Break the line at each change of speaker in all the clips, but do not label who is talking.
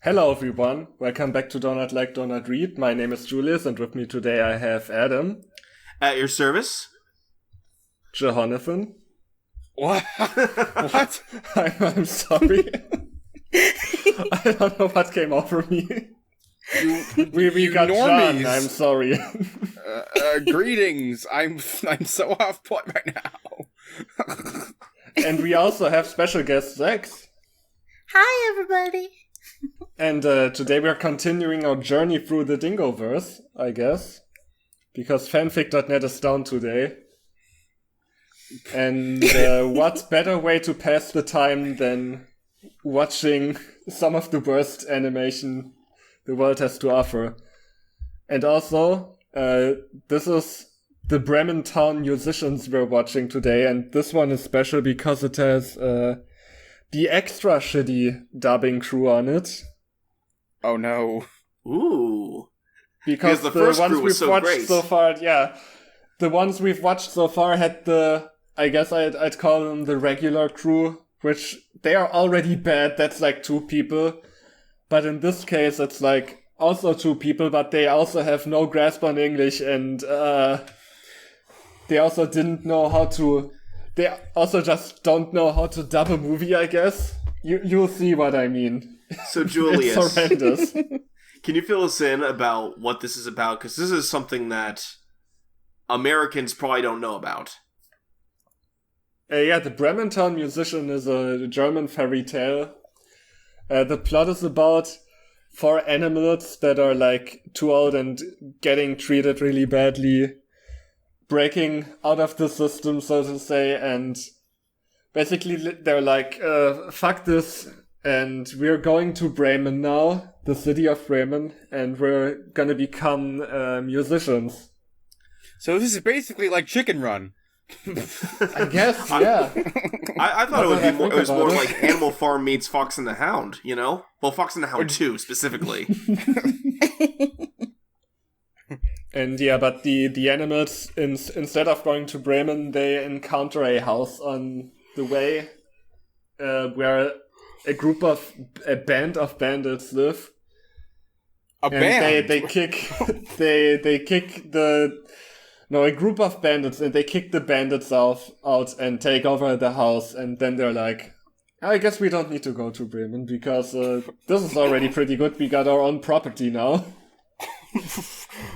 Hello everyone, welcome back to Donut Like Donut Read. My name is Julius and with me today I have Adam.
At your service.
Jonathan.
What? What?
I'm sorry. I don't know what came over me. We got
normies.
John, I'm sorry.
Greetings. I'm so off point right now.
And we also have special guest Zex.
Hi everybody.
And today we are continuing our journey through the Dingo-verse, I guess. Because fanfic.net is down today. And what better way to pass the time than watching some of the worst animation the world has to offer. And also, this is the Bremen town musicians we're watching today, and this one is special because it has the extra shitty dubbing crew on it.
Oh no.
Ooh.
Because
the
the
first
ones
crew was
we've
so
watched
great.
so far, the ones we've watched so far had I guess I'd call them the regular crew, which they are already bad, that's like 2 people. But in this case, it's like also 2 people, but they also have no grasp on English, and they also didn't know how to... They also just don't know how to dub a movie, I guess. You'll see what I mean.
So, Julius,
It's horrendous.
can you fill us in about what this is about? Because this is something that Americans probably don't know about.
The Bremen town musician is a German fairy tale. The plot is about 4 animals that are like too old and getting treated really badly, breaking out of the system, so to say, and basically they're like, fuck this, and we're going to Bremen now, the city of Bremen, and we're gonna become musicians.
So this is basically like Chicken Run.
I guess, yeah.
I thought it would be more. It was more
about
like Animal Farm meets Fox and the Hound. You know, well, Fox and the Hound 2 specifically.
And yeah, but the animals, instead of going to Bremen, they encounter a house on the way where a band of bandits live.
A band?
They kick a group of bandits, and they kick the bandits out and take over the house, and then they're like, I guess we don't need to go to Bremen, because this is already pretty good, we got our own property now.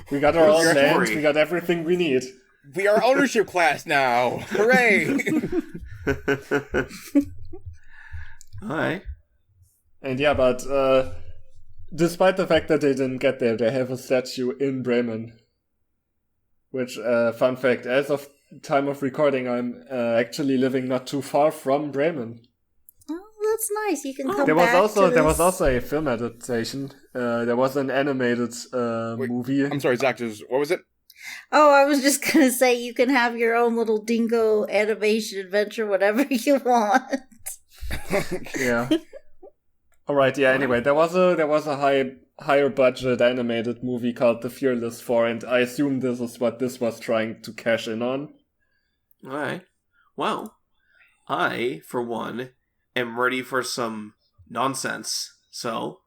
We got our own land, we got everything we need.
We are ownership class now. Hooray!
Alright.
And yeah, but despite the fact that they didn't get there, they have a statue in Bremen. Which, fun fact, as of time of recording, I'm actually living not too far from Bremen.
Oh, that's nice. You can come
There
back
was
to
also a film adaptation. There was an animated movie.
I'm sorry, Zach, what was it?
Oh, I was just gonna say you can have your own little Dingo animation adventure, whatever you want.
Yeah. Alright, yeah, anyway, there was a higher budget animated movie called The Fearless 4, and I assume this is what this was trying to cash in on.
Alright. Well, I, for one, am ready for some nonsense. So,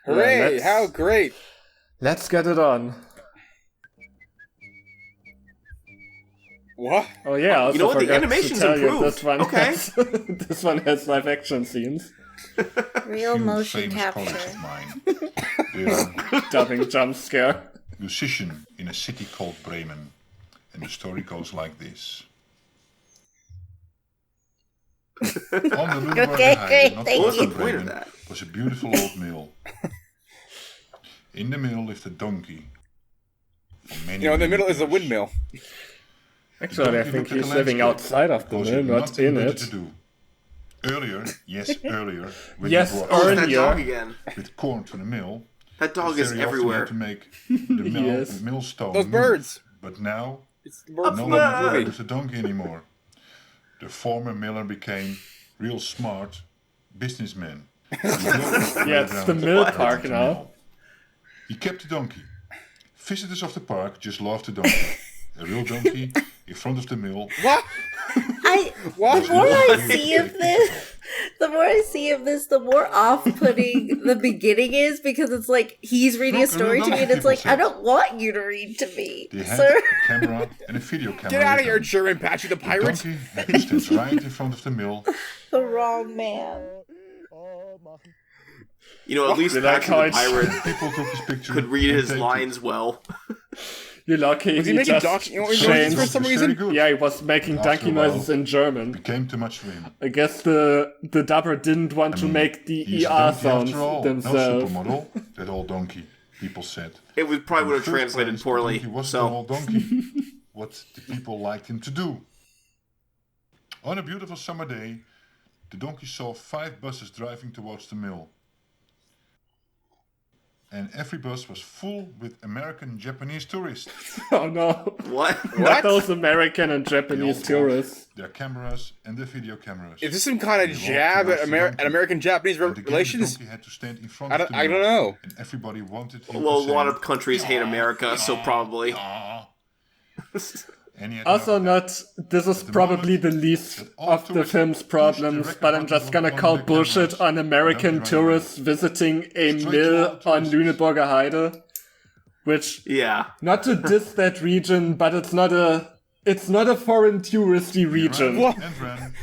Hooray! How great!
Let's get it on.
What?
Oh yeah, I also
you know what? The
forgot
animation's
to tell you
improved.
this one has live action scenes.
Real
Few
motion
famous colleagues
capture.
of mine. They are
Dubbing jump scare.
musician in a city called Bremen, and the story goes like this. On the Rudolph
Okay, great,
not
thank
far
what was the
from
point of
Bremen,
that?
was a beautiful old mill. In the mill lived a donkey. For many,
In the middle
many
is a
years.
windmill.
Actually, I
Donkey
think
looked at
he's
the
living
landscape
outside of the
because
mill,
he had
not
nothing
in
better
it.
to do. Earlier, when
Yes,
he brought
oh, it's that
Earlier.
dog again.
with corn to the mill,
That dog
very
is
often he
everywhere.
had to make the mill,
Yes.
the millstone
Those
move.
birds!
But now,
It's the birds
no
from
longer
the movie.
was a donkey anymore. The former miller became real smart businessman.
Yeah, it's the mill park now.
He kept the donkey. Visitors of the park just loved the donkey. A real donkey in front of the mill.
What?
The more I see of this, the more off-putting the beginning is, because it's like he's reading a story to me, and it's like, I don't want you to read to me,
They had
sir.
a camera and a video camera.
Get out of
with
here,
them.
German Patchy the
The
Pirate.
donkey had to stand right in front of the mill.
The wrong man.
You know, at least
You like
Patrick
how
the
it's-
Pirate
People took his picture.
could read
and
his
taped it.
lines well.
You're lucky
Was he
he
making
just
donkey noises
changed.
for some
It's
reason?
very good.
Yeah, he was making
After
donkey
a while,
noises in German.
Became too much for him.
I guess the dubber didn't want to make the
He's a
ER
donkey
sounds
after all.
themselves.
No supermodel, that old donkey, people said.
It would probably would have
In the first
translated
place,
poorly.
The donkey wasn't
So
an old donkey. What the people liked him to do. On a beautiful summer day, the donkey saw 5 buses driving towards the mill. And every bus was full with American and Japanese tourists.
Oh no.
what?
Not those American and
They all
Japanese
brought
tourists.
their cameras and their video cameras.
Is this some kind of
They walked
jab at,
towards the donkey.
American-Japanese
And again,
relations?
The donkey had to stand in front
I
of
don't,
the
I
mill,
don't know.
And everybody wanted him
Well, a
to
lot
say,
of countries hate America, so probably.
"Aw." And he had
Also
to know that
not, this is probably the least of the film's problems, but I'm just gonna call bullshit on American tourists visiting a mill on Lüneburger Heide. Which,
Yeah.
not to diss that region, but it's not a foreign touristy region.
What?
And ran.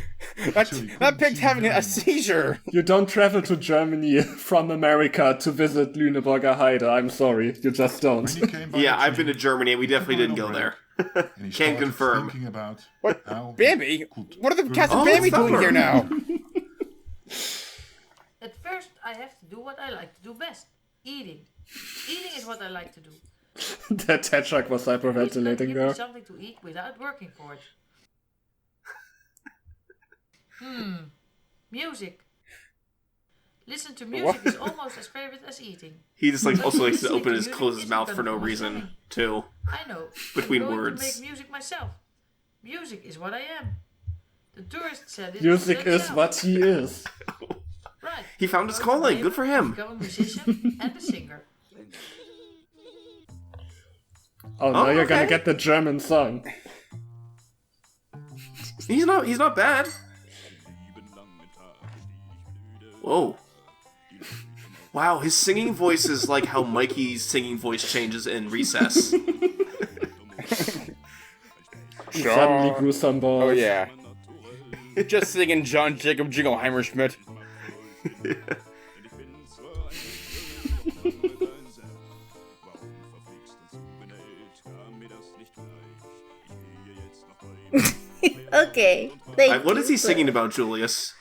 That pig's having a seizure.
You don't travel to Germany from America to visit Lüneburger Heide. I'm sorry, you just don't.
When he came by
Yeah,
the
I've been to
tree,
Germany and we definitely didn't go there.
and he
Can't
started
confirm.
thinking about
What?
how
Bambi?
could
What are the cats and
Oh,
Bambi
it's
doing
summer.
here now?
At first, I have to do what I like to do best. Eating. Eating is what I like to do.
That hedgehog was
Please don't
hyperventilating
give me
there.
something to eat without working for it. Music. Listen to music is almost as favorite as eating.
He just like also likes to
Listening
open his
music
close his
isn't
mouth
gonna
for no
do much
reason
for me.
too.
I know.
Between
I'm going
words.
to make music myself. Music is what I am. The tourist said it.
Music is
themselves.
what he is.
Right.
He found his
Go to
calling.
Bremen
Good for him.
and become a musician and a singer.
Oh, now you're gonna
okay.
get the German song.
He's not bad. Whoa. Wow, his singing voice is like how Mikey's singing voice changes in Recess.
He suddenly grew some balls.
Oh yeah. Just singing John Jacob Jingleheimer Schmidt.
Okay. Thank
What is
you,
he singing about, Julius?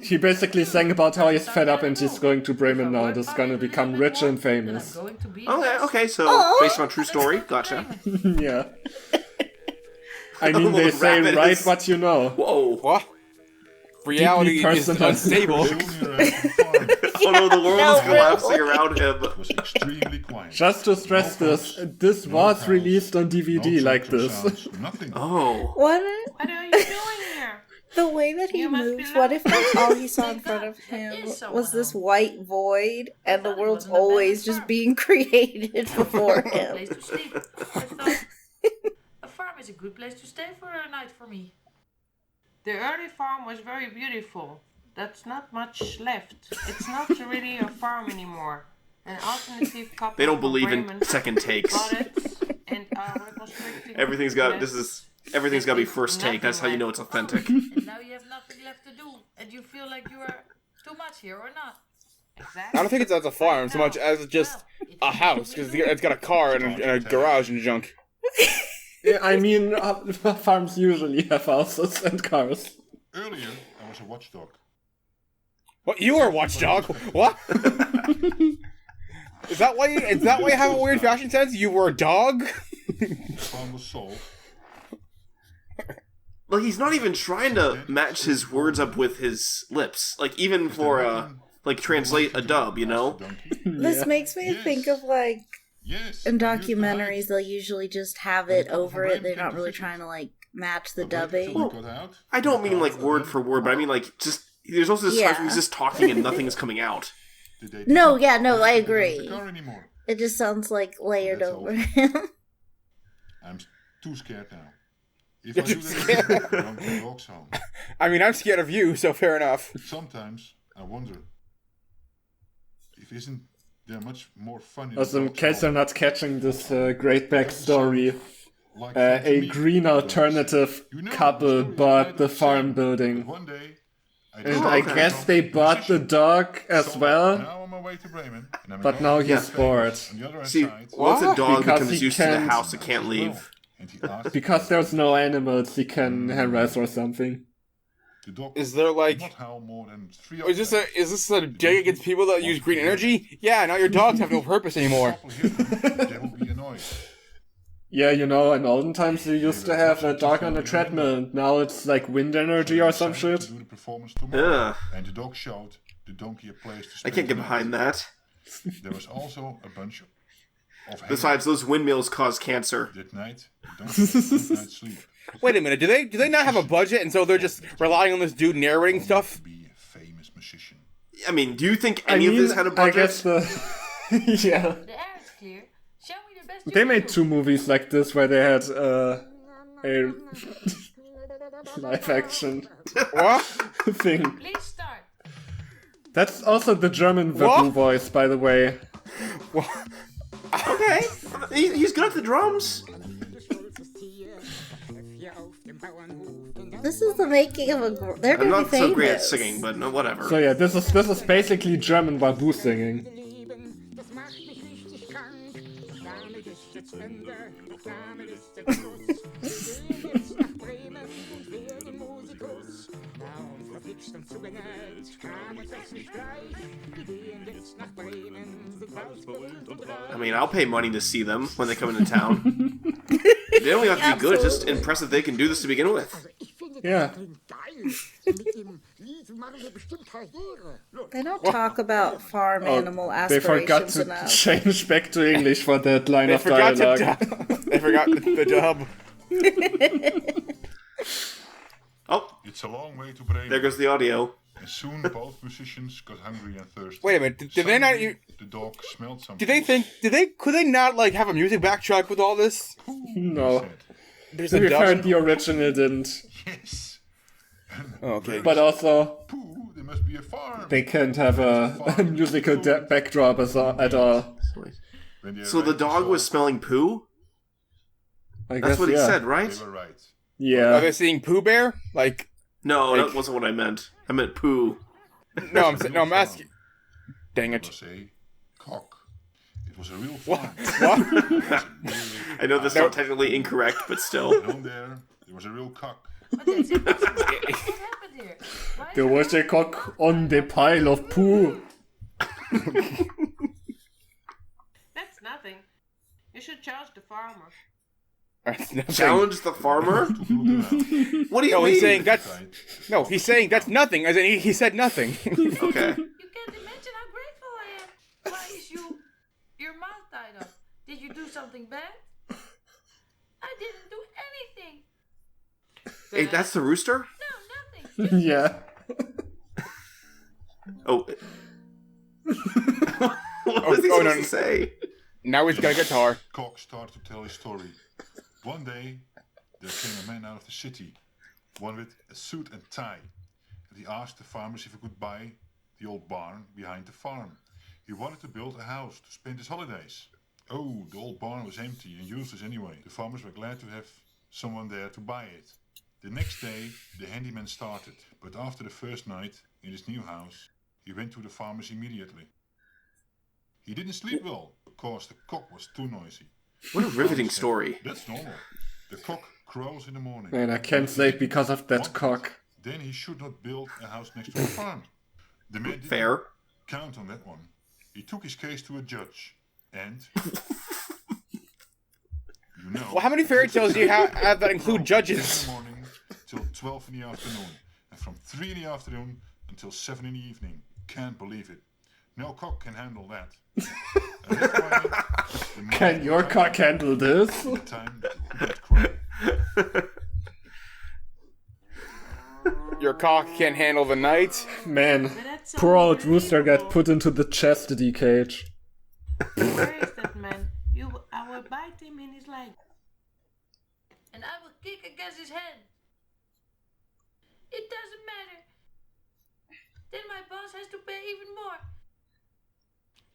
He basically sang about how he's fed up and he's going to Bremen now. He's gonna become rich and famous.
Okay, so
Aw.
based on a true story, gotcha.
Yeah. I mean, they say
Rabbit
write
is-
what you know.
Whoa.
What? Reality is
personal.
unstable.
Junior at the farm.
Oh no, the world
No,
is collapsing
really.
around him.
It was extremely quiet.
Just to stress this, this was released on DVD
No
like
tractor
this.
sounds, nothing.
Oh.
What?
What are you doing here?
The way that he
You must be
moves, what if that's
lucky.
all he saw in front of
There
him
is someone
was this
home.
white void and the
thought it
world's
was an abandoned
always just
farm.
being created before him?
Place to sleep. I thought a farm is a good place to stay for a night for me.
The early farm was very beautiful. That's not much left. It's not really a farm anymore. An alternative couple
They don't
from
believe in
Bremen
second takes.
bought it and are reconstructing
Everything's
it.
got everything's got to be first take. That's how you know it's authentic.
And now you have nothing left to do, and you feel like you are too much here or not.
Exactly.
I don't think it's as a farm so much as just a house, because it's got a car and a garage and junk.
Yeah, I mean, farms usually have houses and cars.
Earlier, I was a watchdog.
What? You are a watchdog? What? Is that why you have a weird fashion sense? You were a dog?
The farm was sold.
Well, he's not even trying to match his words up with his lips. Like even for like translate a dub, you know?
This
Yeah.
makes me
Yes.
think of like
Yes.
in
I used to
documentaries
like
they'll usually just have it
Well,
over it. They're not really
Bremen
trying to like match the
to wait
dubbing.
till they got out.
I don't mean like word for word, but I mean like just there's also this times where he's
Yeah.
just talking and nothing's coming out.
Did they
No,
didn't
yeah, no, I
have to get out of
agree.
the car anymore.
It just sounds like layered
That's
over
all.
him.
I'm too scared now. If
You're
I do
too
that,
scared.
I don't get dogs home.
I mean, I'm scared of you, so fair enough.
Sometimes I wonder if isn't there much more fun in
Also, in
dogs
case
home?
you're not catching this great backstory,
Like
a
me,
green
dogs.
alternative
You know,
couple
the story
bought
is
the
same,
farm
but
building.
one day,
And I
okay.
guess they bought the dog as
So,
well,
Now on my way to Bremen, and I'm
but
going
now
to
he's
get
bored.
famous. On the other
See,
side,
once a
What?
dog
Because
becomes
he
used to the
can't-
house, it can't leave.
and he asked
Because there's no animals he can harass or something.
the dog
Is there like...
not howl more than 3
Is this a dig against people that use green energy? Yeah, now your dogs have no purpose anymore.
Couple hear them, they will be annoyed.
Yeah, you know, in olden times you used to have a dog on a treadmill, and now it's like wind energy or some
Decided
shit.
to do the performance tomorrow,
Ugh.
and the dog showed the donkey a place to
I
spend
can't get
the
behind
night.
that.
There was also a bunch of
Besides, those windmills cause cancer.
that night, the donkey had a good night's sleep.
Wait a minute, do they not have a budget and so they're just relying on this dude narrating stuff?
To be a famous musician.
I mean, do you think
I
any
mean,
of this had a
I
budget?
guess the... yeah.
The air is clear. Show me the best you
They
can
made
do.
2 movies like this where they had a live action
What?
thing.
Please start.
That's also the German
What?
Vabu voice, by the way.
Okay, he's good at the drums.
This is the making of a. They're
I'm
gonna
not
be famous.
so great at singing, but no, whatever.
So yeah, this is basically German Vabu singing.
I mean, I'll pay money to see them when they come into town. They don't even have to be good, it's just impressive they can do this to begin with.
Yeah.
They don't talk about farm animal
They forgot
aspirations
to
enough.
change back to English for that line
They
of
forgot
dialogue.
they forgot the dub.
Oh,
It's a long way to Bremen,
there goes the audio.
and soon both musicians got hungry and thirsty.
Wait a minute, did they not...
Suddenly, the dog smelled something.
Could they not, like, have a music backtrack with all this?
No.
Said,
There's
To
a
be fair,
dub?
the original didn't.
yes.
Oh, okay.
But also,
Pooh, there must be a farm.
they can't have a musical backdrop at all.
When they
So the
arrived,
dog
they
was
saw-
smelling poo?
I
That's
guess,
what he
yeah.
said, right?
They were right.
Are
Yeah.
they seeing Pooh Bear? Like,
No,
Like-
that wasn't what I meant. I meant poo.
no, I'm asking... Dang
It
it.
was a cock. It was a real farm.
What?
I know that's not technically incorrect, but still.
Down there was a real cock.
But that's it. What happened here? Why
There was a cock on the pile of poo.
That's nothing. You should charge the farmer.
Challenge the farmer?
Took a look around.
What do you
No,
mean?
he's saying that's...
Right.
No, he's saying that's nothing, as in he said nothing.
Okay.
You can't imagine how grateful I am. Why is your mouth tied up? Did you do something bad? I didn't do anything.
Hey, that's the rooster?
No, nothing.
Yeah.
Oh. What was he
Oh,
supposed
no.
to say?
Now he's got a guitar.
Cock started to tell his story. One day, there came a man out of the city, one with a suit and tie. And he asked the farmers if he could buy the old barn behind the farm. He wanted to build a house to spend his holidays. Oh, the old barn was empty and useless anyway. The farmers were glad to have someone there to buy it. The next day, the handyman started, but after the first night in his new house, he went to the farmers immediately. He didn't sleep well, because the cock was too noisy.
What a riveting story.
That's normal. The cock crows in the morning.
Man, I can't sleep because of that cock.
Then he should not build a house next to a farm. The man didn't
Fair.
count on that one. He took his case to a judge, and you know.
Well, how many fairy tales do you have that include
in
judges?
the morning till 12 in the afternoon, and from 3 in the afternoon until 7 in the evening. Can't believe it. No cock can handle that. And that's why the man
Can your cock handle this?
the time that crow.
Your cock can't handle the night.
Man,
That's so
poor old rooster got
unbelievable.
put into the chastity cage.
Where is that man? I will bite him in his leg.
and I will kick against his hand. It doesn't matter. Then my boss has to pay even more.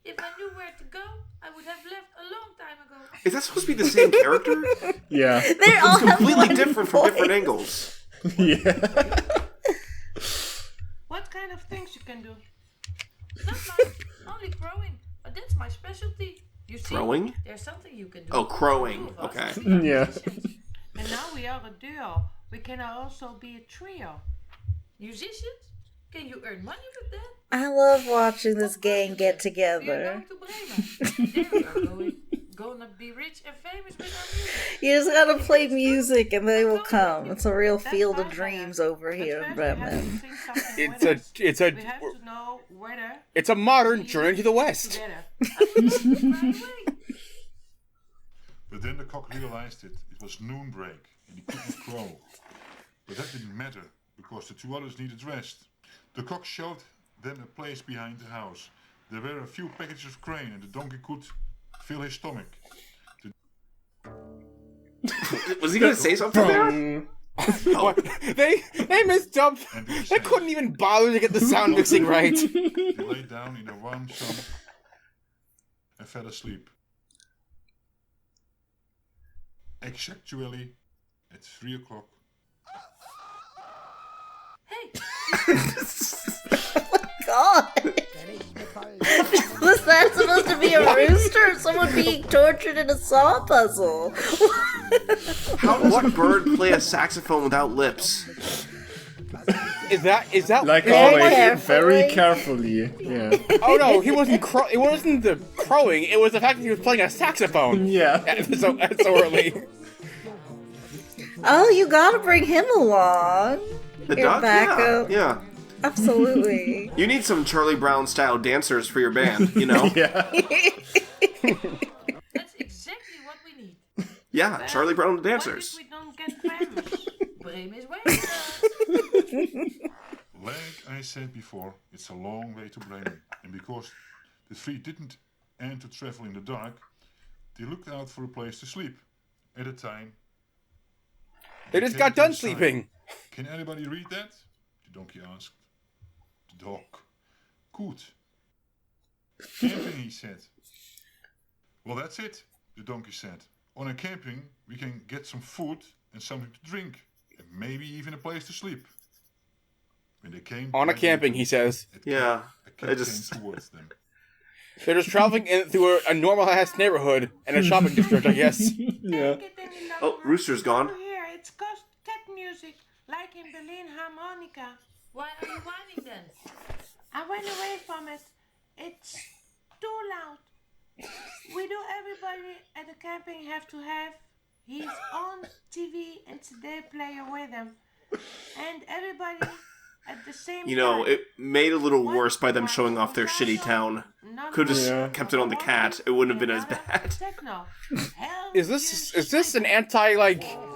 If I knew where to go, I would have left a long time ago.
Is that supposed to be the same character?
Yeah.
They all
It's
have
completely
one
different from different
voice.
angles.
Yeah.
What kind of things you can do?
Not much, only crowing. But that's my specialty. You see,
Crowing?
there's something you can do.
Oh, crowing.
Two of us,
Okay.
we are
Yeah.
musicians.
And now we are a duo. We can also be a trio.
Musicians? Can you earn money with that?
I love watching this gang get
We are
together.
going to Bremen. There we are gonna be rich and famous with our music.
You just gotta play music and they will come. It's a real
That's
field of
fine,
dreams
Hannah.
over
But
here in
first we have to
Bremen.
sing something
It's
with
a
us.
it's
We have
a
to know whether
it's a modern journey to the west.
together.
Right away.
But then the cock realized it was noon break and he couldn't crow. But that didn't matter because the two others needed rest. The cock showed them a place behind the house. There were a few packages of grain and the donkey could fill his stomach.
Was he going to say something there?
What? They misdubbed.
And they
They couldn't even bother to get the sound mixing right.
He lay down in the warm sun and fell asleep. Exactly at 3 o'clock.
Hey,
God! Was that supposed to be a rooster or someone being tortured in a saw puzzle?
How does a bird play a saxophone without lips?
Is that
Like
Very
always,
carefully.
very carefully. Yeah.
Oh no, he wasn't it wasn't the crowing, it was the fact that he was playing a saxophone.
Yeah.
So early.
Oh, you gotta bring him along.
The
Your
duck?
backup.
Yeah.
Absolutely.
You need some Charlie Brown style dancers for your band, you know?
Yeah.
that's exactly what we need.
Yeah, Charlie Brown
What if
dancers.
we don't get famous?
Bremen is waiting for us.
Like I said before, it's a long way to Bremen. And because the three didn't end to travel in the dark, they looked out for a place to sleep. At a time.
They just
came
got
to
done
a sign.
sleeping.
Can anybody read that? The donkey asked. The dog. Good. Camping, he said. Well, that's it, the donkey said. On a camping, we can get some food and something to drink. And maybe even a place to sleep. When they came
On a
back
camping,
into-
he says.
Yeah,
a cat
I just-
came towards them.
They're just traveling through a normal ass neighborhood and a shopping district, I guess.
Yeah.
Oh, Rooster's gone.
Here, it's cat music, like in Berlin harmonica.
Why are you whining then?
I went away from it. It's too loud. We do everybody at the camping have to have his own TV and CD player with him. And everybody at the same
You know,
time.
it made it a little worse by them showing off their shitty town. Could have just
Yeah.
kept it on the cat. It wouldn't have been as bad.
Techno. Hell,
Is this an anti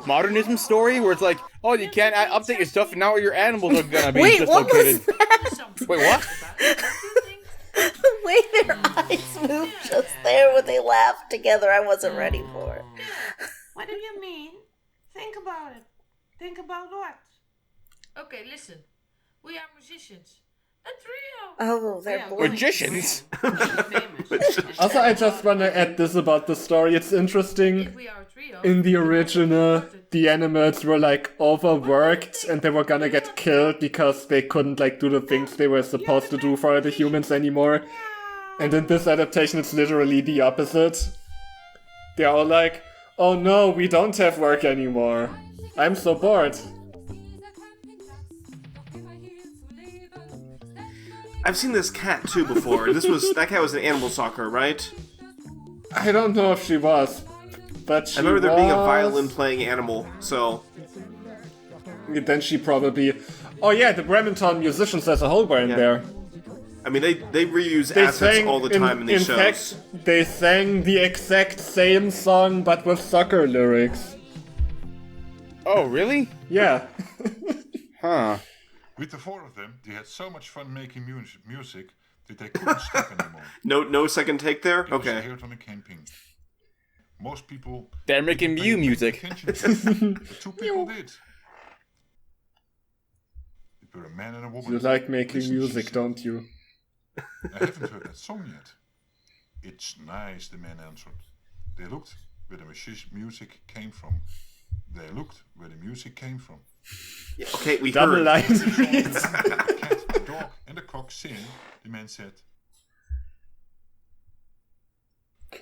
modernism story where it's like, oh, you can't update your stuff and now your animals are gonna be
Wait, what was
dislocated?
that?
Something
Wait, what?
about it, don't you think?
The way their eyes moved just there when they laughed together, I wasn't ready for it.
What do you mean? Think about it. Think about what?
Okay, listen. We are musicians. A trio.
Oh, they're
Yeah,
boring.
Magicians?
Famous.
Also, I just want to add this about the story. It's interesting.
If we are a trio.
In the original, the animals were like overworked and they were gonna get killed because they couldn't like do the things they were supposed to do for the humans anymore. And in this adaptation, it's literally the opposite. They're all like, oh no, we don't have work anymore. I'm so bored.
I've seen this cat too before. That cat was an animal stalker, right?
I don't know if she was, but she
I remember there being a
was-
violin playing animal, so
Then she probably... Oh yeah, the Bremerton musicians as a whole were in
Yeah.
there.
I mean they reuse
They
assets
sang
all the time in these shows.
fact, they sang the exact same song but with soccer lyrics.
Oh, really?
Yeah.
Huh.
With the four of them, they had so much fun making music that they couldn't stop anymore.
No second take there?
It was
Okay.
aired on a camping. Most people
They're making
didn't pay
Mew music.
attention. But two people did. It were a man and a woman.
You like making
Listen, she
music,
said.
don't you?
I haven't heard that song yet. It's nice, the man answered. They looked where the music came from. They looked where the music came from.
Yeah, okay, we
Double
heard.
line
The
reads.
cat, the dog, and the cock sing. The man said,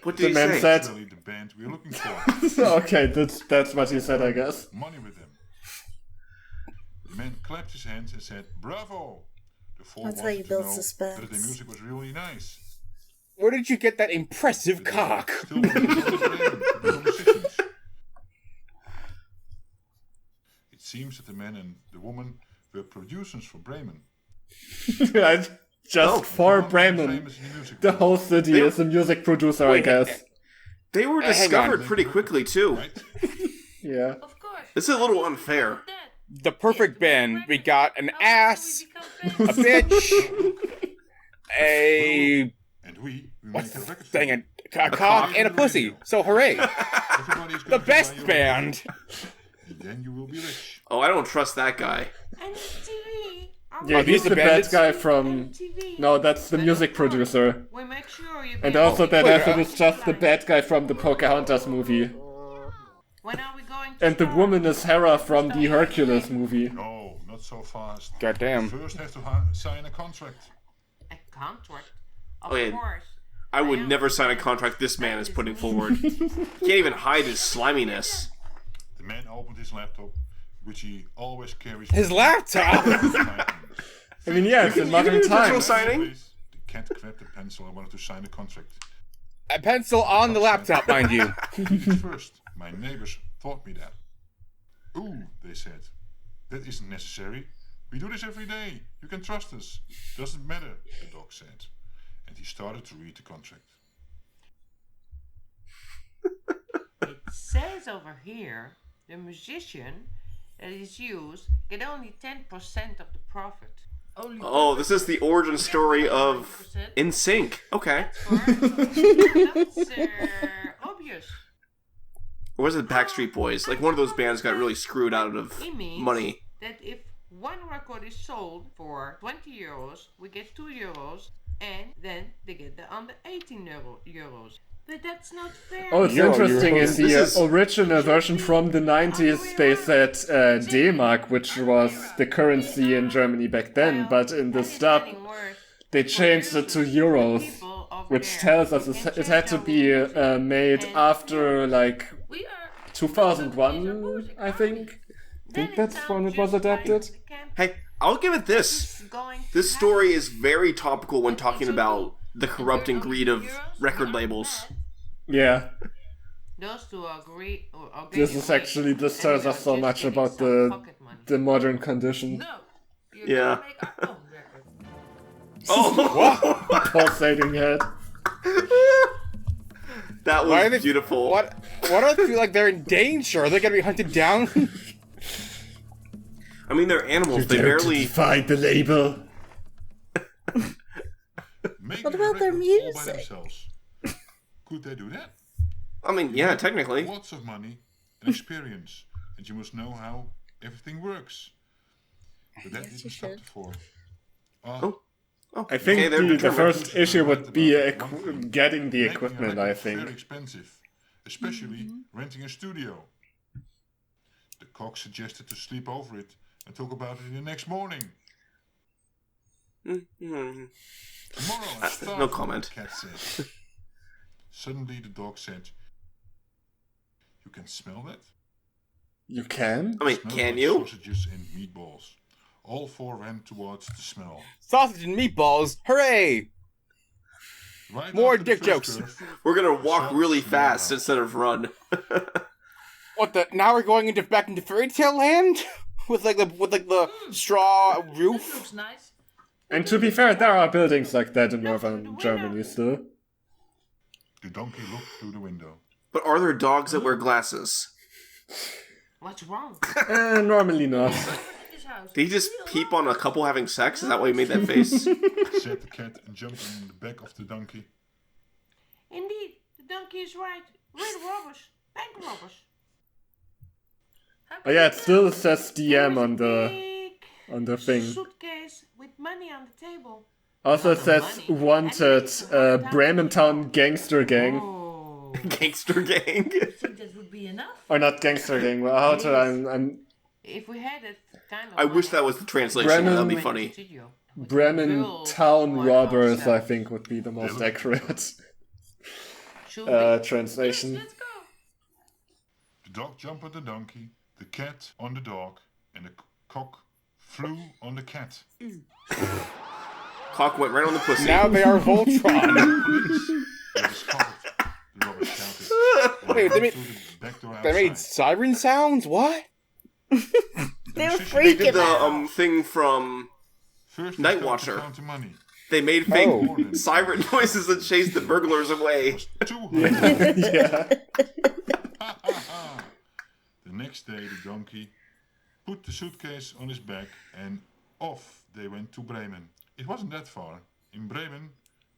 What
The
did he
man
say?
said-
"That's really the band we're looking for.
Okay, that's what he said, I guess.
Money with them." The man clapped his hands and said, "Bravo!" The four
That's how
wanted
you
to
build
know
suspense.
whether the music was really nice.
Where did you get that impressive cock?
Still wanted to go to Bremen to become musicians. It seems that the man and the woman were producers for Bremen.
Just for
One was
Bremen.
famous in the music
The
world,
whole city is a music producer, I
Wait,
guess.
They were
hang on.
discovered pretty quickly, too.
right?
Yeah.
Of course.
This is a little unfair.
That.
The perfect band. We got an ass,
How do we
a
become famous?
bitch, a
And we
what's
make a record.
dang
for
it, a cock and a pussy. So hooray!
Everybody's
The
going to
best
buy your
band.
record, and then you will be rich.
Oh, I don't trust that guy.
And TV.
Yeah,
Are these
he's
the
the bad
bandits?
guy from...
TV.
No, that's the music producer.
We make sure you
And
get
also that
Wait,
actor is just the bad guy from the Pocahontas movie.
When are we going to
And the
start?
woman is Hera from the Hercules movie.
No, not so fast.
Goddamn.
First have to sign a contract.
A contract? Of
Oh, yeah.
course.
I would never sign a contract this man is putting forward. He can't even hide his sliminess.
The man opened his laptop, which he always carries.
His laptop.
I mean, yeah, it's in modern
digital
times.
signing?
The cat grabbed the pencil and wanted to sign the contract.
A pencil on the laptop, mind you.
First, my neighbors taught me that. Ooh, they said. That isn't necessary. We do this every day. You can trust us. Doesn't matter, the dog said. And he started to read the contract.
It says over here, the musician that is used get only 10% of the profit.
Only
Oh, this is the origin story of NSYNC. Okay.
That's obvious.
Or was it Backstreet Boys? Like one of those bands got really screwed out of
It means
money.
that if one record is sold for 20 euros, we get 2 euros, and then they get the under 18 euros. But that's not fair.
Oh, it's
Euro,
interesting. In
euros.
the
This is-
original version from the 90s, they said D-Mark, which was the currency in Germany back then, but in the stub, they changed it to euros, which tells us it had to be made after, like,
We are
2001, I think. I think that's when it was adapted.
Hey, I'll give it this. This story is very topical when talking about the corrupting greed of record labels.
Yeah,
Those two agree.
this tells us so much about the modern condition.
no. You're
Yeah.
gonna make our own record.
Oh,
Pulsating head.
that
Why are
was
they
beautiful.
What do they feel like they're in danger? Are they gonna be hunted down?
I mean, they're animals. They
Dare to
barely.
defy the label.
Making
What
a
about their
record all by
music?
themselves. Could they do that?
I mean, yeah, technically.
Lots of money and experience, and you must know how everything works. But that
Yes, you
didn't stop
should.
the four.
Oh,
I think
okay, they're
the
determined.
first issue would be getting the
Making a
equipment,
record
I
is very
think.
expensive, especially renting a studio. The cock suggested to sleep over it and talk about it the next morning.
Mhm.
Tomorrow I'm starting,
no comment.
the cat said. Suddenly the dog said, "You can smell that?
You can?
I mean,
Smells
can
like
you?
Sausages and meatballs." All four ran towards the smell.
Sausage and meatballs! Hooray!
Right
More
after the
dick
first
jokes.
curve,
We're gonna walk
Salt
really
smell
fast
out.
instead of run.
What the? Now we're going back into fairy tale land with the straw
That
roof.
looks nice.
And to be fair, there are buildings like that in northern Germany still.
The donkey looked through the window.
But are there dogs that wear glasses?
What's wrong?
Normally not.
This house.
Did he just peep on a couple having sex? Is that why he made that face?
Said the cat and jumped on the back of the donkey.
Indeed, the donkey is right. Real robbers. Bank robbers.
Oh yeah, it still says DM
There
on
was
the
a
thing.
suitcase with money on the table.
Also, it says wanted Bremen Town Gangster Gang.
Oh.
Gangster gang.
I think that would be enough.
Or not Gangster Gang, but how to... I'm
If we had it, kind of.
I wish that was the translation.
Bremen-
That'd be funny.
Bremen Town Robbers, I think, would be the most accurate translation.
Let's go.
The dog jumped on the donkey, the cat on the dog, and the cock flew on the cat.
Cock went right on the pussy.
Now they are Voltron.
It was covered, the robbers shouted.
Wait, they made-
Through the back door
They made
outside.
siren sounds? What?
They were
They
freaking
did the
out.
thing from
First
Night
they started
Watcher.
to count the money.
They made fake
Oh.
siren noises that chased the burglars away.
200.
Yeah.
The next day, the donkey put the suitcase on his back and off they went to Bremen. It wasn't that far. In Bremen,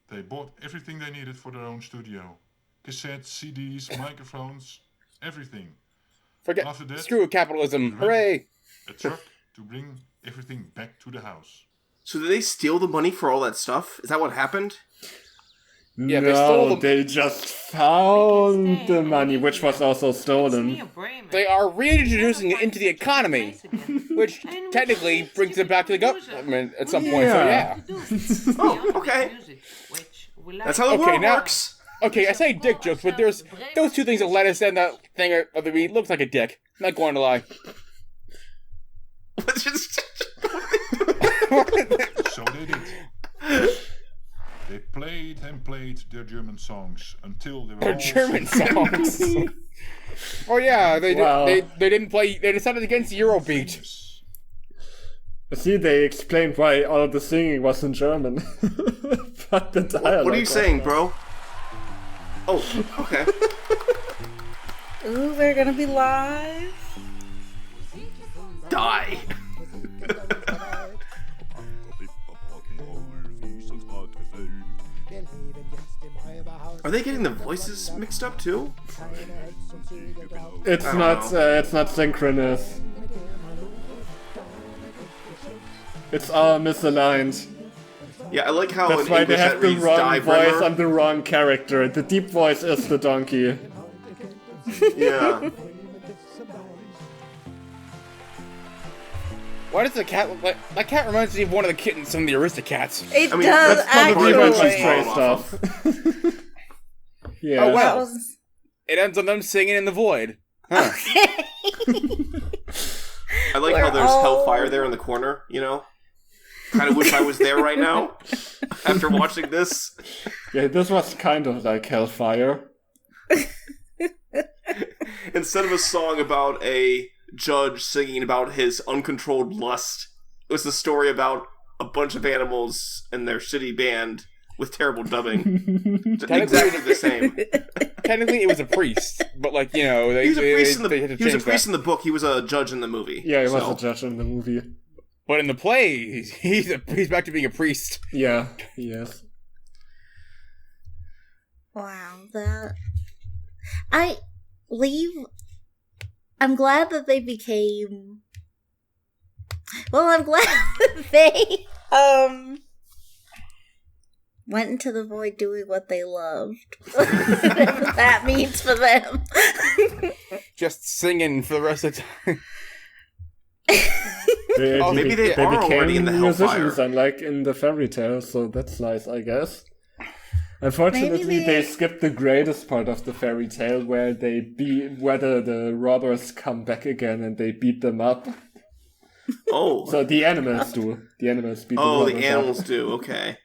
they bought everything they needed for their own studio. Cassettes, CDs, microphones, everything.
Forget.
After that-
Screw capitalism. Hooray.
A truck to bring everything back to the house.
So did they steal the money for all that stuff? Is that what happened?
Yeah, they stole
No,
the-
they just found the money, which was also stolen.
They are reintroducing it into the economy, which technically brings it back to the government at some point. So yeah.
Oh, okay. That's how the
Okay,
world
now-
works.
Okay, I say dick jokes, but there's those two things that let us end that thing of the week looks like a dick. Not going to lie.
Just-
So they did. They played and played their German songs until they were
They're
all
German
sick.
songs. Oh yeah,
Wow.
they didn't play. They decided against Eurobeat.
See, they explained why all the singing was in German. But the dialogue
What are you
was
saying,
not.
bro? Oh, okay.
Ooh, we're gonna be live.
Die. Are they getting the voices mixed up too?
It's
don't
not.
know.
It's not synchronous. It's all misaligned.
Yeah, I like how
That's
in
why
English
they
that
have the
reads
wrong
Die
voice
Bremer.
and the wrong character. The deep voice is the donkey.
Yeah.
Why does the cat look like... That cat reminds me of one of the kittens from the Aristocats.
It
I mean,
does
that's
Probably
Actually,
when
Actually.
she
actually.
stray stuff. Yeah.
Oh, wow.
That was
It ends on them singing in the void. Huh.
I like
We're
how there's
all-
Hellfire there in the corner, you know? Kind of wish I was there right now after watching this.
Yeah, this was kind of like Hellfire.
Instead of a song about a judge singing about his uncontrolled lust, it was a story about a bunch of animals and their shitty band with terrible dubbing. Exactly the same.
Technically, it was a priest, but like, you know, they
He was a priest,
they had to
he was a
change
priest
that.
in the book. He was a judge in the movie.
Yeah, he was
so.
a judge in the movie.
But in the play, he's back to being a priest.
Yeah, yes.
wow. That I'm glad that they became. Well, I'm glad that they went into the void doing what they loved. Whatever that means for them.
Just singing for the rest of the time.
Maybe they are already in the Hellfire.
musicians, unlike in the fairy tale, so that's nice, I guess. Unfortunately,
Maybe
they skipped the greatest part of the fairy tale, where the robbers come back again and they beat them up.
Oh.
So the animals do. The animals beat the robbers
the animals do. Okay.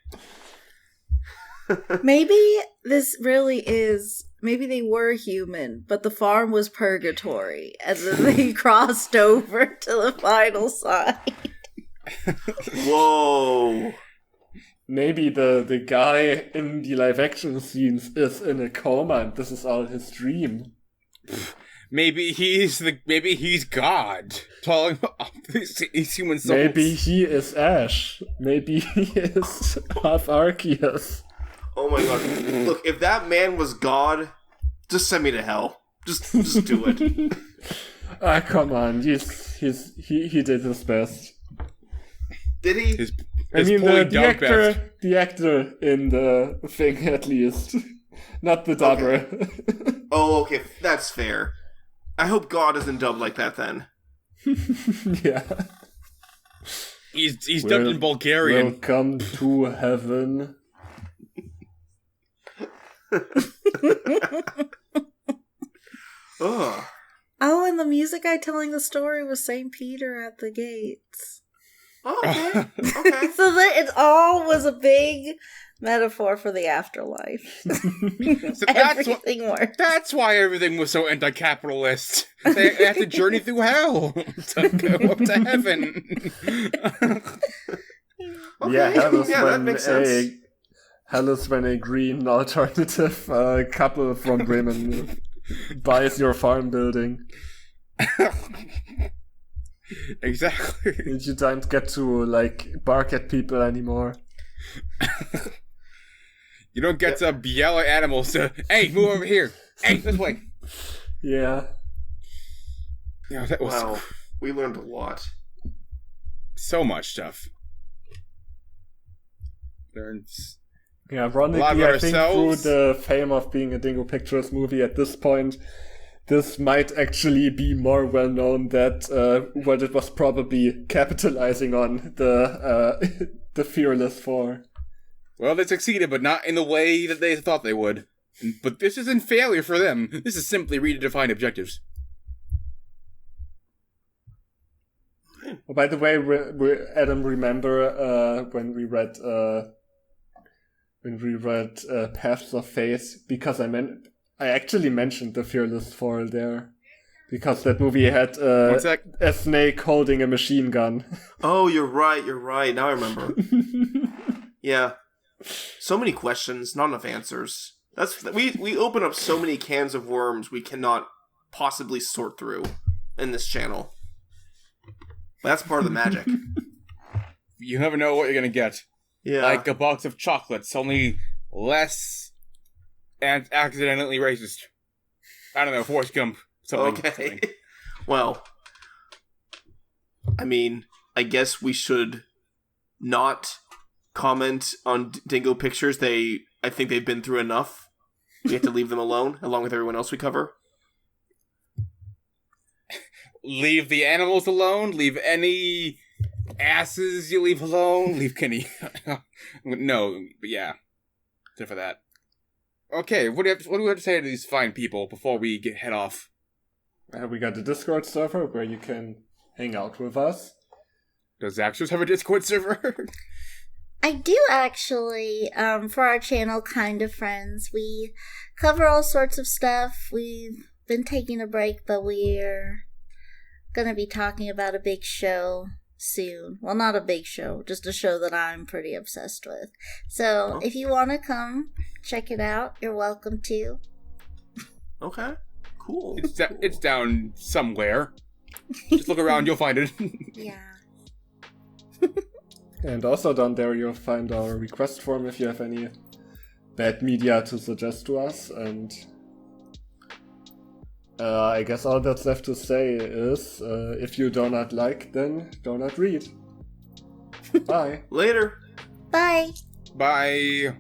Maybe this really is. Maybe they were human, but the farm was purgatory, and then they crossed over to the final side.
Whoa.
Maybe the guy in the live action scenes is in a coma and this is all his dream.
Maybe he's God. Telling these human souls.
Maybe he is Ash. Maybe he is half Arceus.
Oh my god. Look, if that man was God, Just send me to hell. Just do it.
Ah, come on. He did his best.
Did he?
His
The actor in the thing, at least. Not the dubber.
Oh, okay. That's fair. I hope God isn't dubbed like that then.
Yeah.
He's dubbed in Bulgarian.
Welcome to heaven.
Ugh.
Oh, and the music guy telling the story was St. Peter at the gates.
Oh, okay. Okay.
So that it all was a big metaphor for the afterlife.
So
Everything worked.
That's why everything was so anti-capitalist. They had to journey through hell to go up to heaven.
Okay.
Yeah,
that makes sense.
hell is when a green alternative couple from Bremen buys your farm building.
Exactly.
And you don't get to, like, bark at people anymore.
You don't get to yell at animals to, hey, move over here. Hey, this way.
Yeah.
Yeah, that was
Wow. We learned a lot.
so much stuff.
Yeah,
A lot
ironically,
about
I think through
ourselves.
the fame of being a Dingo Pictures movie at this point, this might actually be more well known that what it was probably capitalizing on the the Fearless 4.
Well, they succeeded, but not in the way that they thought they would. But this isn't failure for them. This is simply redefined objectives.
Oh, by the way, Adam, remember when we read Paths of Faith? Because I actually mentioned the Fearless 4 there. Because that movie had
What's that?
a snake holding a machine gun.
Oh, you're right. Now I remember. Yeah. So many questions, not enough answers. We open up so many cans of worms we cannot possibly sort through in this channel. But that's part of the magic.
You never know what you're gonna get.
Yeah.
Like a box of chocolates, only less and accidentally racist. I don't know, Forrest Gump. Something.
Well, I mean, I guess we should not comment on Dingo Pictures. I think they've been through enough. We have to leave them alone, along with everyone else we cover.
Leave the animals alone. Leave any asses you leave alone. Leave Kenny. No, but yeah. Except for that. Okay, what do we have to say to these fine people before we head off?
We got the Discord server where you can hang out with us.
Does Axos have a Discord server?
I do actually, for our channel, Kind of Friends. We cover all sorts of stuff. We've been taking a break, but we're gonna be talking about a big show soon. Well, not a big show, just a show that I'm pretty obsessed with. So, if you want to come check it out, you're welcome to.
Okay. Cool.
It's down somewhere. Just look around, you'll find it.
Yeah.
And also down there you'll find our request form if you have any bad media to suggest to us. And I guess all that's left to say is, if you do not like, then do not read. Bye.
Later.
Bye.
Bye.